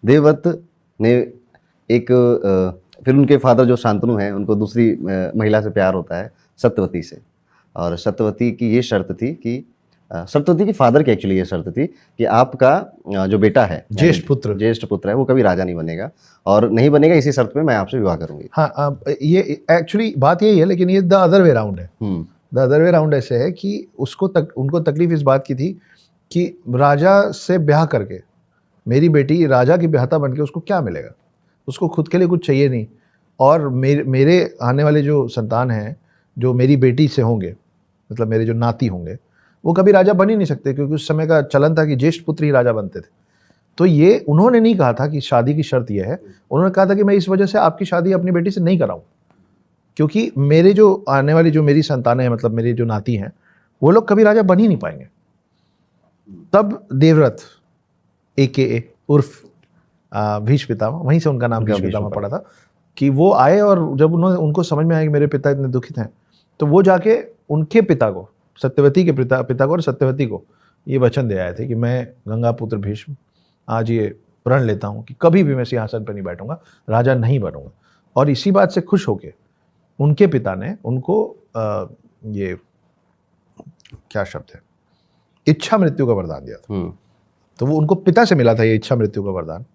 देवव्रत ने एक फिर उनके फादर जो शांतनु हैं, उनको दूसरी महिला से प्यार होता है, सत्यवती से। और सत्यवती की ये शर्त थी कि सत्यवती के फादर की एक्चुअली ये शर्त थी कि आपका जो बेटा है, ज्येष्ठ पुत्र है, वो कभी राजा नहीं बनेगा, और नहीं बनेगा इसी शर्त पे मैं आपसे विवाह करूंगी। हाँ, ये एक्चुअली बात यही है, लेकिन ये द अदर वे राउंड है। द अदर वे राउंड ऐसे है कि उनको तकलीफ इस बात की थी कि राजा से ब्याह करके मेरी बेटी राजा की ब्याहता बन के उसको क्या मिलेगा, उसको खुद के लिए कुछ चाहिए नहीं, और मेरे आने वाले जो संतान हैं, जो मेरी बेटी से होंगे, मतलब मेरे जो नाती होंगे, वो कभी राजा बन ही नहीं सकते, क्योंकि उस समय का चलन था कि ज्येष्ठ पुत्र ही राजा बनते थे। तो ये उन्होंने नहीं कहा था कि शादी की शर्त यह है, उन्होंने कहा था कि मैं इस वजह से आपकी शादी अपनी बेटी से नहीं कराऊं, क्योंकि मेरे जो आने वाली जो मेरी संतानें हैं, मतलब मेरे जो नाती हैं, वो लोग कभी राजा बन ही नहीं पाएंगे। तब देवव्रत AKA उर्फ भीष्म पितामह, वहीं से उनका नाम भीष्म पितामह पड़ा था, कि वो आए और जब उनको समझ में आया कि मेरे पिता इतने दुखित हैं, तो वो जाके उनके पिता को, सत्यवती के पिता को और सत्यवती को ये वचन दे आए थे कि मैं गंगापुत्र भीष्म आज ये प्रण लेता हूँ कि कभी भी मैं सिंहासन पर नहीं बैठूंगा, राजा नहीं बनूंगा। और इसी बात से खुश होके उनके पिता ने उनको ये क्या शब्द है, इच्छा मृत्यु का वरदान दिया था। तो वो उनको पिता से मिला था ये इच्छा मृत्यु का वरदान।